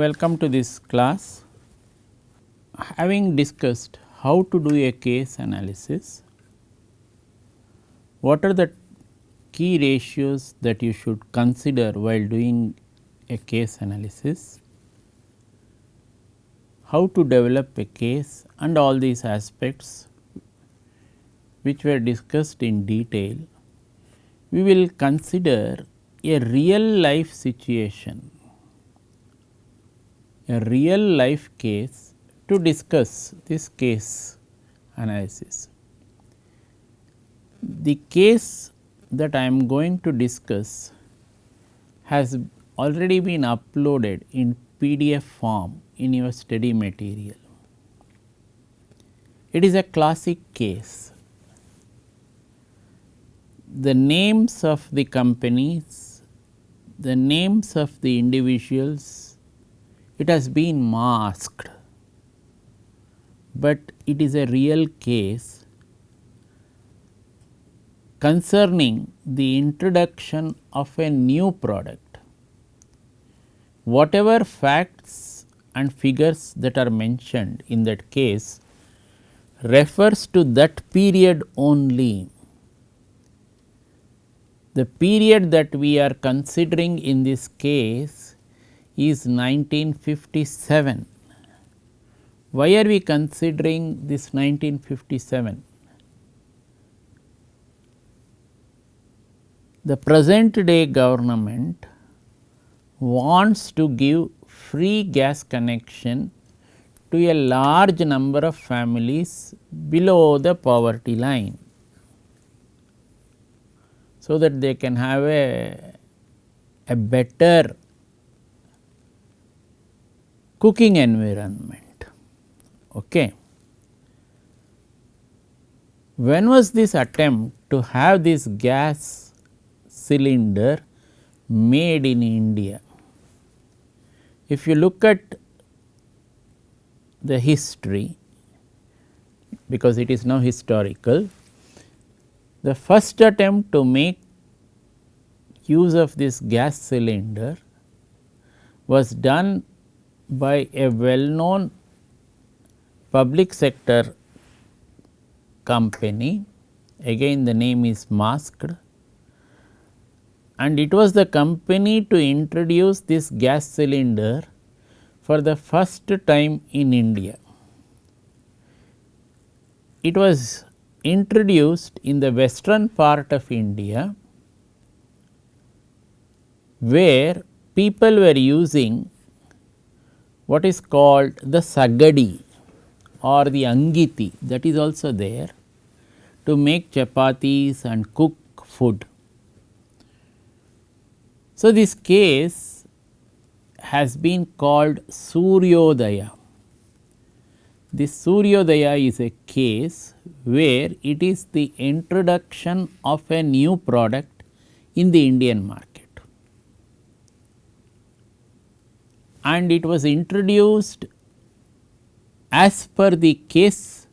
welcome to this class. Having discussed how to do a case analysis, what are the key ratios that you should consider while doing a case analysis, how to develop a case and all these aspects which were discussed in detail, we will consider a real life situation, a real life case to discuss this case analysis. The case that I am going to discuss has already been uploaded in PDF form in your study material. It is a classic case. The names of the companies, the names of the individuals, it has been masked, but it is a real case concerning the introduction of a new product. Whatever facts and figures that are mentioned in that case refers to that period only. The period that we are considering in this case is 1957. Why are we considering this 1957? The present day government wants to give free gas connection to a large number of families below the poverty line, so that they can have a better cooking environment. Okay. When was this attempt to have this gas cylinder made in India? If you look at the history, because it is now historical, the first attempt to make use of this gas cylinder was done by a well known public sector company, again the name is masked, and it was the company to introduce this gas cylinder for the first time in India. It was introduced in the western part of India, where people were using what is called the sagadi or the angiti, that is also there, to make chapatis and cook food. So, this case has been called Suryodaya. This Suryodaya is a case where it is the introduction of a new product in the Indian market, and it was introduced as per the case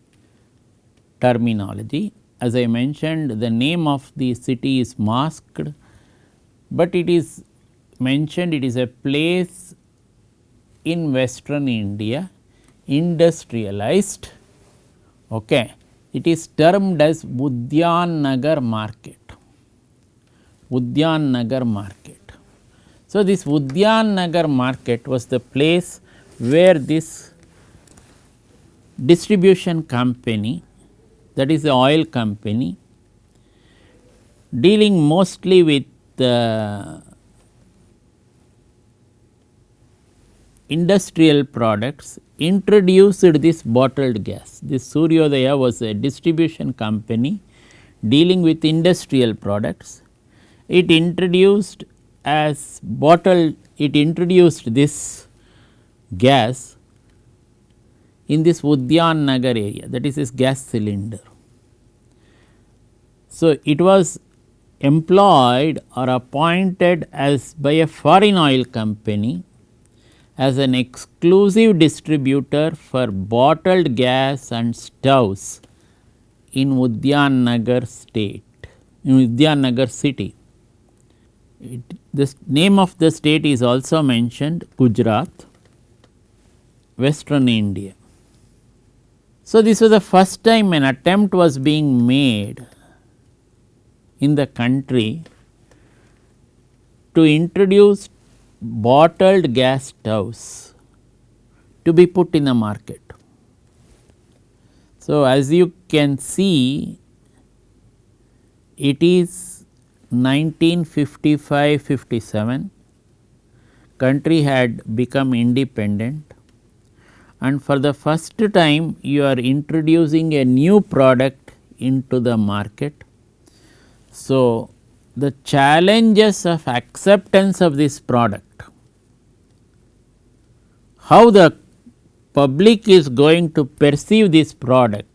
terminology. As I mentioned, the name of the city is masked, but it is mentioned it is a place in western India, industrialized. Okay. It is termed as Udyan Nagar market, Udyan Nagar market. So, this Udyan Nagar market was the place where this distribution company, that is the oil company, dealing mostly with industrial products, introduced this bottled gas. This Suryodaya was a distribution company dealing with industrial products. It introduced as bottled, it introduced this gas in this Udyan Nagar area, that is this gas cylinder. So, it was employed or appointed as by a foreign oil company as an exclusive distributor for bottled gas and stoves in Udyan Nagar state, in Udyan Nagar city. The name of the state is also mentioned, Gujarat. western India. So, this was the first time an attempt was being made in the country to introduce bottled gas stoves to be put in the market. So, as you can see, it is 1955-57, country had become independent, and for the first time you are introducing a new product into the market. So, the challenges of acceptance of this product, how the public is going to perceive this product,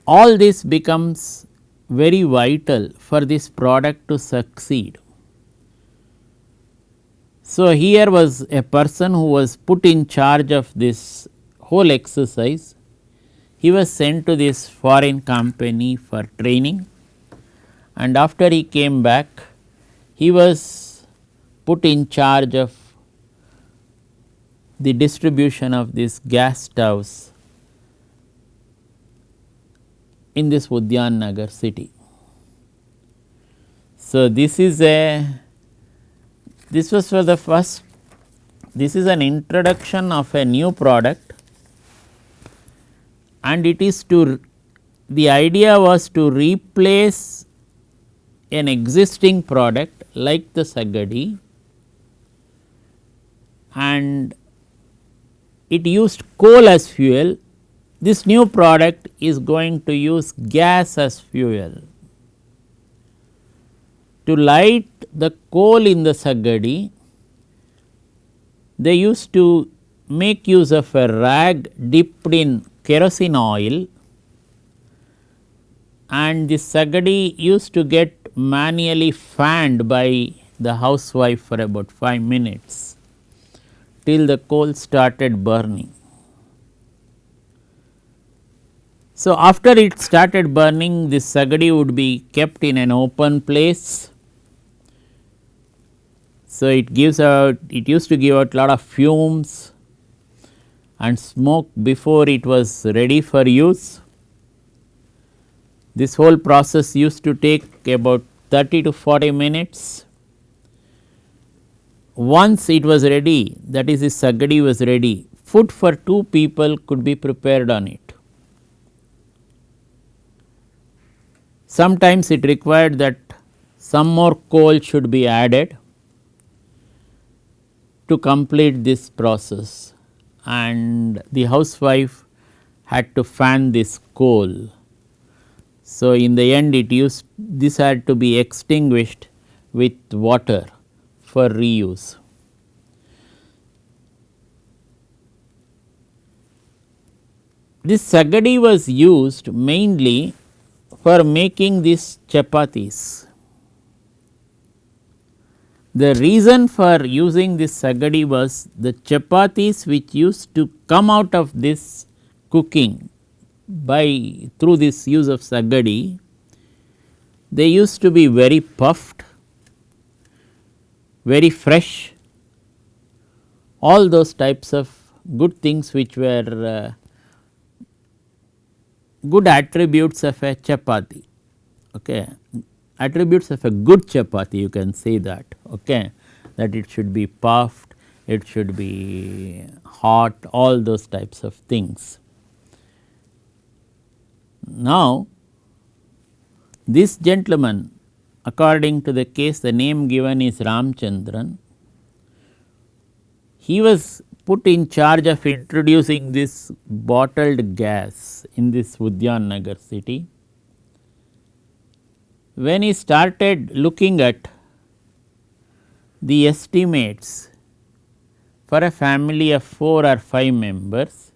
all this becomes very vital for this product to succeed. So, here was a person who was put in charge of this whole exercise. He was sent to this foreign company for training, and after he came back, he was put in charge of the distribution of these gas stoves in this Udyan Nagar city. So, this is an introduction of a new product, and it is the idea was to replace an existing product like the Sagadi, and it used coal as fuel. This new product is going to use gas as fuel. To light the coal in the Sagadi, they used to make use of a rag dipped in kerosene oil, and the Sagadi used to get manually fanned by the housewife for about 5 minutes till the coal started burning. So, after it started burning, this Sagadi would be kept in an open place. So, it used to give out lot of fumes and smoke before it was ready for use. This whole process used to take about 30 to 40 minutes. Once it was ready, that is, the Sagadi was ready, food for 2 people could be prepared on it. Sometimes it required that some more coal should be added to complete this process, and the housewife had to fan this coal. So, in the end this had to be extinguished with water for reuse. This Sagadi was used mainly for making these chapatis. The reason for using this Sagadi was the chapatis which used to come out of this cooking through this use of Sagadi, they used to be very puffed, very fresh, all those types of good things which were good attributes of a chapati. Okay. Attributes of a good chapati, you can say that, okay, that it should be puffed, it should be hot, all those types of things. Now, this gentleman, according to the case, the name given is Ramchandran, he was put in charge of introducing this bottled gas in this Udyan Nagar city. When he started looking at the estimates for a family of 4 or 5 members,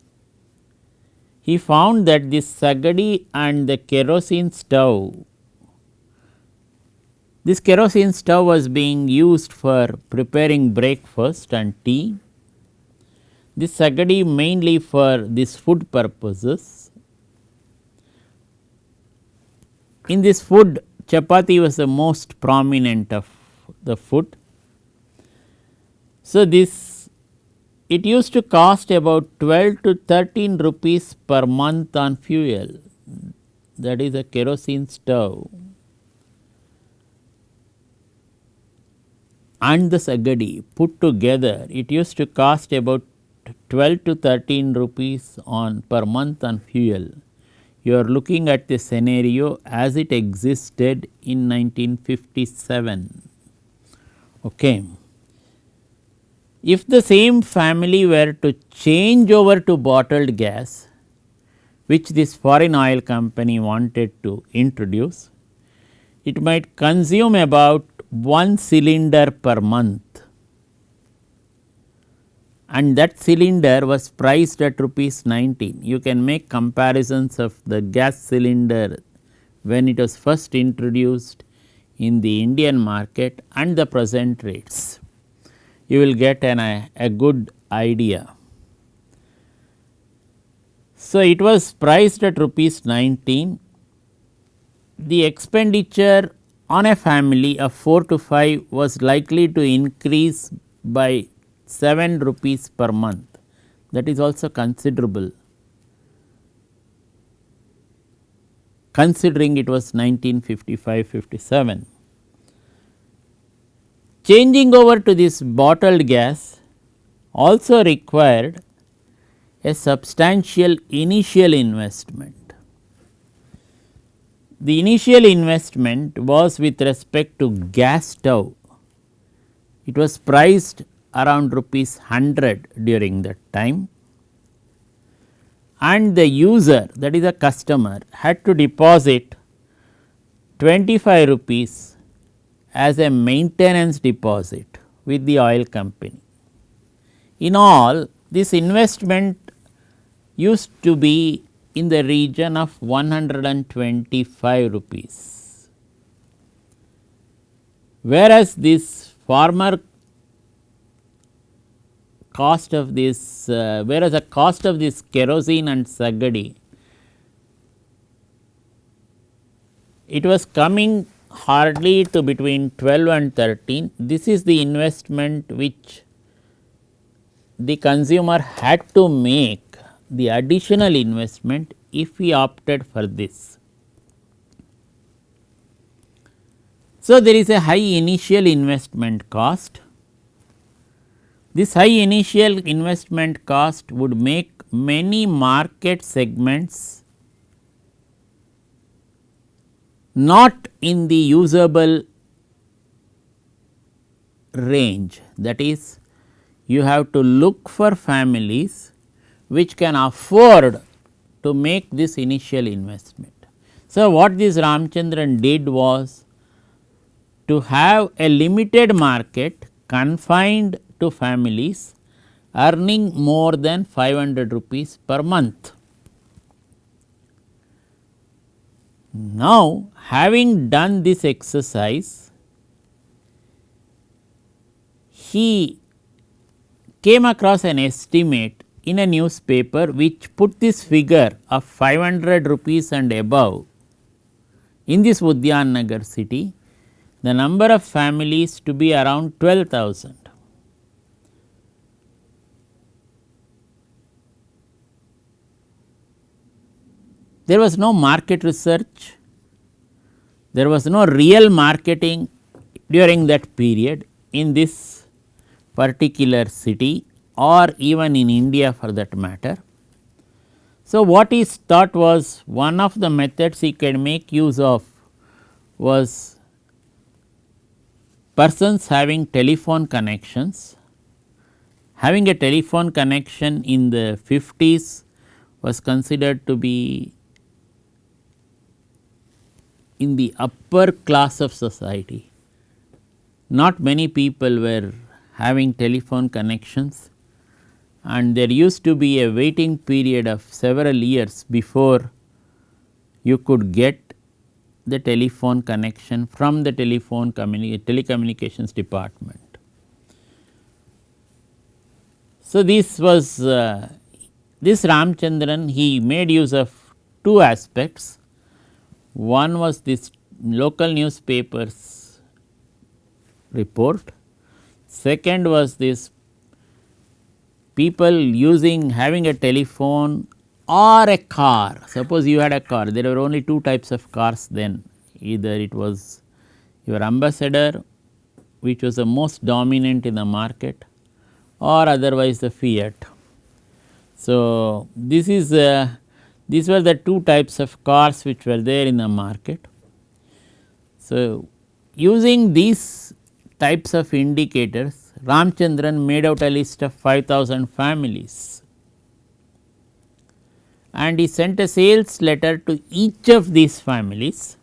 he found that this Sagadi and the kerosene stove, this kerosene stove was being used for preparing breakfast and tea, this Sagadi mainly for this food purposes. In this food, chapati was the most prominent of the food. So, this it used to cost about 12 to 13 rupees per month on fuel, that is a kerosene stove, and the Sagadi put together, it used to cost about 12 to 13 rupees on per month on fuel. You are looking at the scenario as it existed in 1957. Okay. If the same family were to change over to bottled gas, which this foreign oil company wanted to introduce, it might consume about 1 cylinder per month, and that cylinder was priced at rupees 19. You can make comparisons of the gas cylinder when it was first introduced in the Indian market and the present rates. You will get a good idea. So, it was priced at rupees 19. The expenditure on a family of 4 to 5 was likely to increase by 7 rupees per month, that is also considerable, considering it was 1955-57. Changing over to this bottled gas also required a substantial initial investment. The initial investment was with respect to gas stove. It was priced around rupees 100 during that time, and the user, that is a customer, had to deposit 25 rupees as a maintenance deposit with the oil company. In all, this investment used to be in the region of 125 rupees, whereas this former cost of this, whereas the cost of this kerosene and Sagadi, it was coming hardly to between 12 and 13. This is the investment which the consumer had to make, the additional investment, if he opted for this. So, there is a high initial investment cost. This high initial investment cost would make many market segments not in the usable range, that is, you have to look for families which can afford to make this initial investment. So, what this Ramchandran did was to have a limited market confined to families earning more than 500 rupees per month. Now, having done this exercise, he came across an estimate in a newspaper which put this figure of 500 rupees and above in this Udyan Nagar city, the number of families to be around 12,000. There was no market research, there was no real marketing during that period in this particular city or even in India for that matter. So, what he thought was one of the methods he can make use of was persons having telephone connections. Having a telephone connection in the 50s was considered to be in the upper class of society. Not many people were having telephone connections, and there used to be a waiting period of several years before you could get the telephone connection from the telecommunications department. So, this was this Ramchandran, he made use of two aspects. One was this local newspapers report, second was this people having a telephone or a car. Suppose you had a car, there were only two types of cars then, either it was your Ambassador, which was the most dominant in the market, or otherwise the Fiat. So, these were the two types of cars which were there in the market. So, using these types of indicators, Ramchandran made out a list of 5,000 families and he sent a sales letter to each of these families,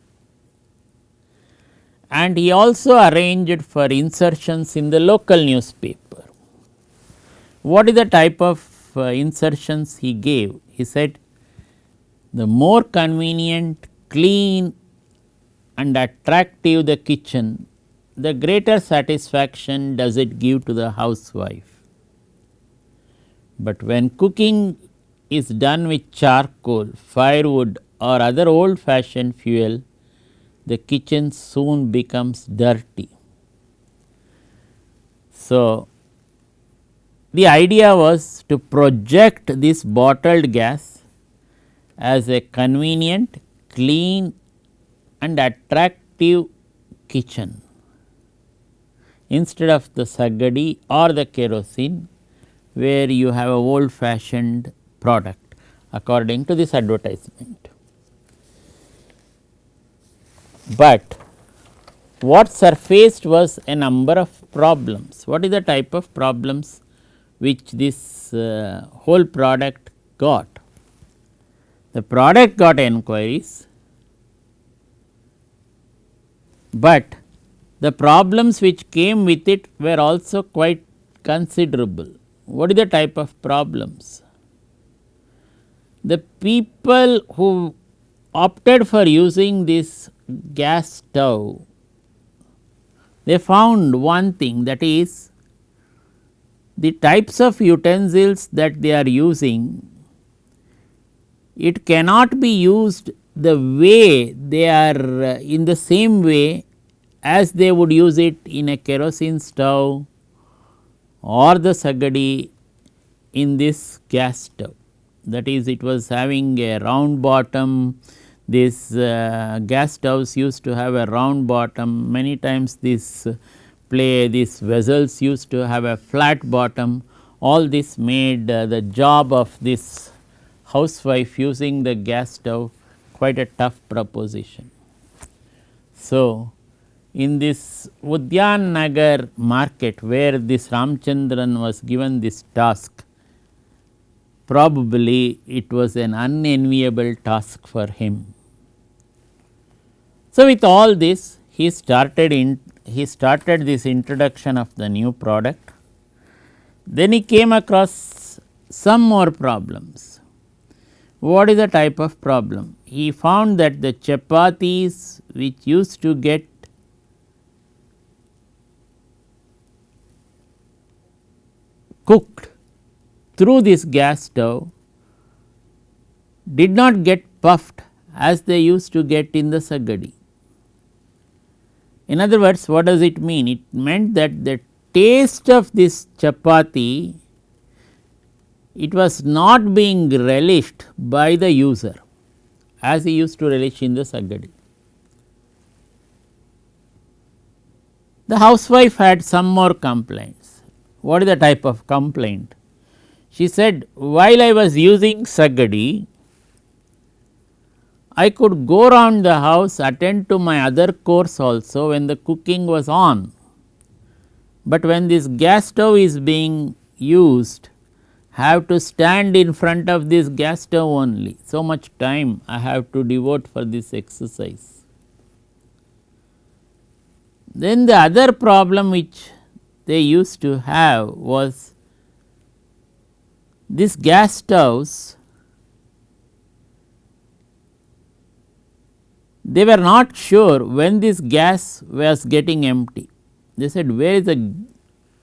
and he also arranged for insertions in the local newspaper. What is the type of insertions he gave? He said, the more convenient, clean and attractive the kitchen, the greater satisfaction does it give to the housewife. But when cooking is done with charcoal, firewood or other old fashioned fuel, the kitchen soon becomes dirty. So, the idea was to project this bottled gas as a convenient, clean and attractive kitchen instead of the sagadi or the kerosene, where you have a old fashioned product according to this advertisement. But what surfaced was a number of problems. What is the type of problems which this whole product got? The product got enquiries, but the problems which came with it were also quite considerable. What is the type of problems? The people who opted for using this gas stove, they found one thing, that is, the types of utensils that they are using, it cannot be used the way they are in the same way as they would use it in a kerosene stove or the sagadi in this gas stove. That is, it was having a round bottom. These gas stoves used to have a round bottom. Many times these vessels used to have a flat bottom. All this made the job of this housewife using the gas stove quite a tough proposition. So, in this Udyan Nagar market where this Ramchandran was given this task, probably it was an unenviable task for him. So, with all this, he started this introduction of the new product. Then he came across some more problems. What is the type of problem? He found that the chapatis which used to get cooked through this gas stove did not get puffed as they used to get in the sagadi. In other words, what does it mean? It meant that the taste of this chapati, it was not being relished by the user as he used to relish in the sagadi. The housewife had some more complaints. What is the type of complaint? She said, while I was using sagadi, I could go round the house, attend to my other chores also when the cooking was on. But when this gas stove is being used, have to stand in front of this gas stove only. So much time I have to devote for this exercise. Then the other problem which they used to have was these gas stoves, they were not sure when this gas was getting empty. They said, where is the,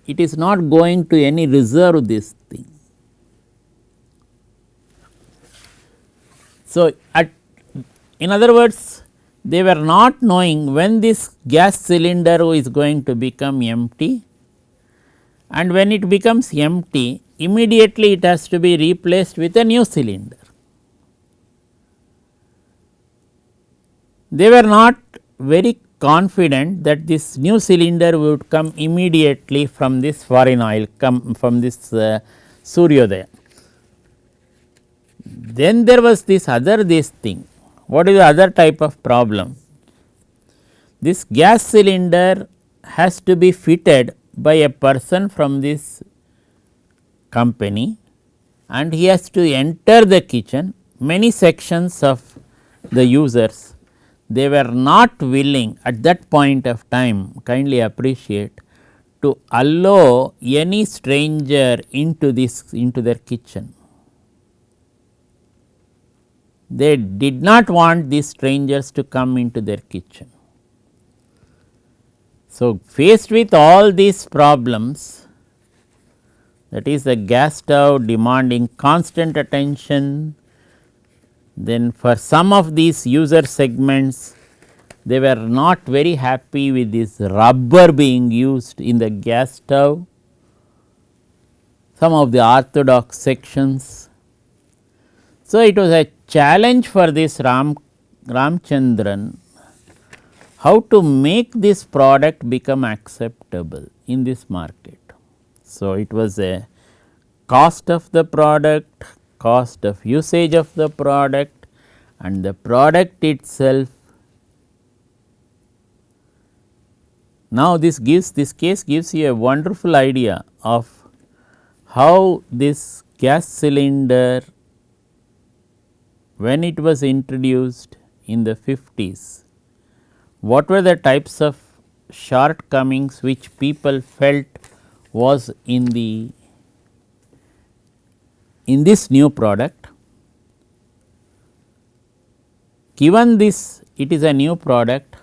it is not going to any reserve this thing. So, in other words, they were not knowing when this gas cylinder is going to become empty and when it becomes empty, immediately it has to be replaced with a new cylinder. They were not very confident that this new cylinder would come immediately from this foreign oil, come from this Suryodaya. Then there was this thing. What is the other type of problem? This gas cylinder has to be fitted by a person from this company, and he has to enter the kitchen. Many sections of the users, they were not willing at that point of time, kindly appreciate, to allow any stranger into their kitchen. They did not want these strangers to come into their kitchen. So, faced with all these problems, that is the gas stove demanding constant attention, then for some of these user segments, they were not very happy with this rubber being used in the gas stove. Some of the orthodox sections. So, it was a challenge for this Ramchandran how to make this product become acceptable in this market. So, it was a cost of the product, cost of usage of the product, and the product itself. Now, this case gives you a wonderful idea of how this gas cylinder, when it was introduced in the 50s, what were the types of shortcomings which people felt was in this new product. Given this, it is a new product,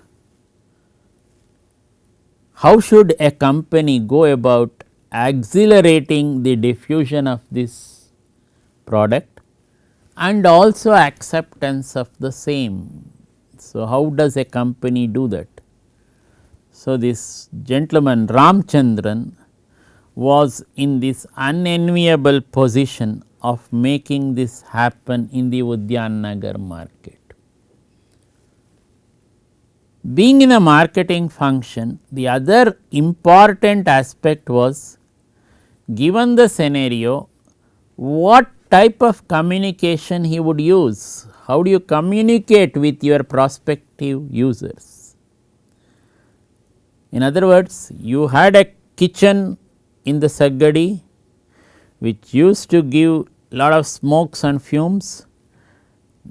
how should a company go about accelerating the diffusion of this product and also acceptance of the same? So, how does a company do that? So, this gentleman Ramchandran was in this unenviable position of making this happen in the Udyannagar market. Being in a marketing function, the other important aspect was, given the scenario, what type of communication he would use. How do you communicate with your prospective users? In other words, you had a kitchen in the Sagadi which used to give lot of smokes and fumes.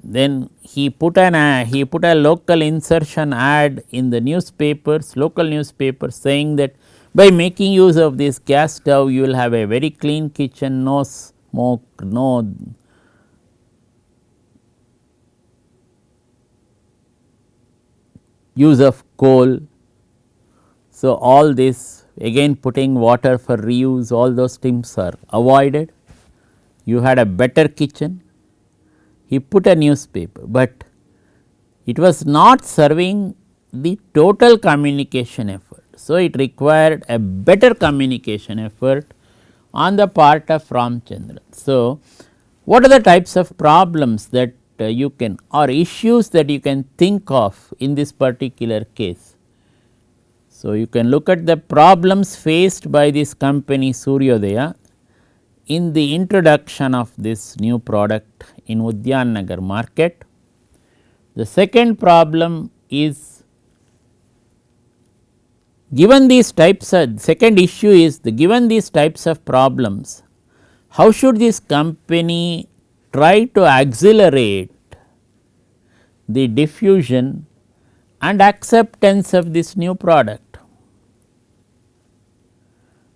Then he put a local insertion ad in the newspapers, local newspapers, saying that by making use of this gas stove you will have a very clean kitchen, no smoke, no use of coal. So, all this, again putting water for reuse, all those things are avoided. You had a better kitchen. He put a newspaper, but it was not serving the total communication effort. So, it required a better communication effort on the part of Ramchandran. So, what are the types of problems that you can, or issues that you can think of in this particular case? So, you can look at the problems faced by this company Suryodaya in the introduction of this new product in Udyannagar market. The second problem is, given these types of, second issue is given these types of problems, how should this company try to accelerate the diffusion and acceptance of this new product?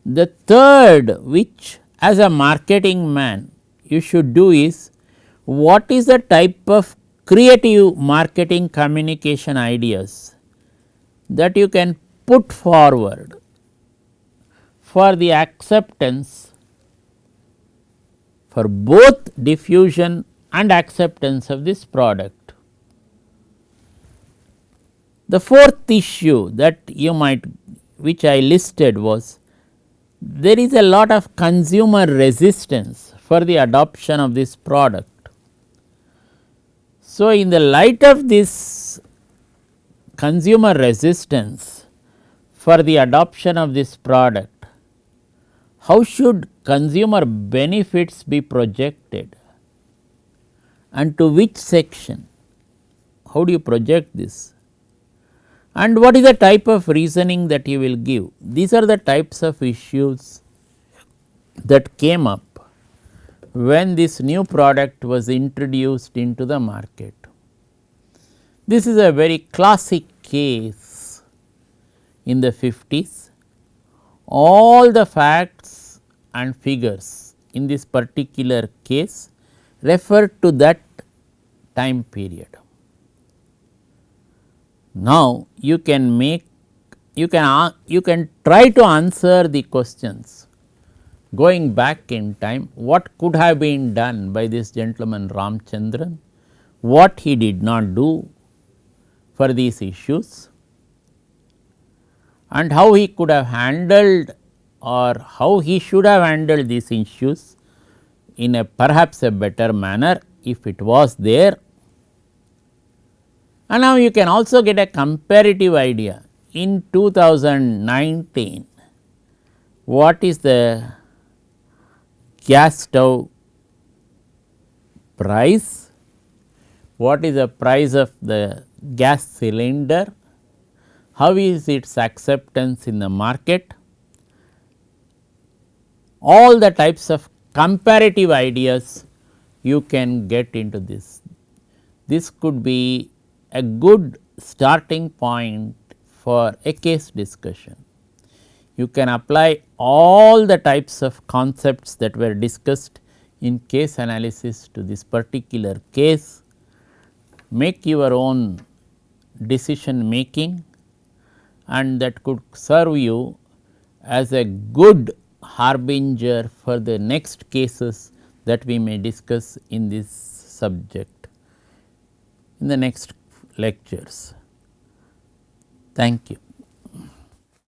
The third, which as a marketing man you should do, is what is the type of creative marketing communication ideas that you can put forward for the acceptance, for both diffusion and acceptance of this product. The fourth issue that you might, which I listed, was there is a lot of consumer resistance for the adoption of this product. So, in the light of this consumer resistance for the adoption of this product, how should consumer benefits be projected and to which section? How do you project this? And what is the type of reasoning that you will give? These are the types of issues that came up when this new product was introduced into the market. This is a very classic case in the 50s. All the facts and figures in this particular case refer to that time period. Now, you can try to answer the questions going back in time, what could have been done by this gentleman Ramchandran, what he did not do for these issues, and how he could have handled or how he should have handled these issues in a perhaps a better manner if it was there. And now you can also get a comparative idea in 2019, what is the gas stove price, what is the price of the gas cylinder, how is its acceptance in the market, all the types of comparative ideas you can get into this. This could be a good starting point for a case discussion. You can apply all the types of concepts that were discussed in case analysis to this particular case, make your own decision making, and that could serve you as a good harbinger for the next cases that we may discuss in this subject in the next lectures. Thank you.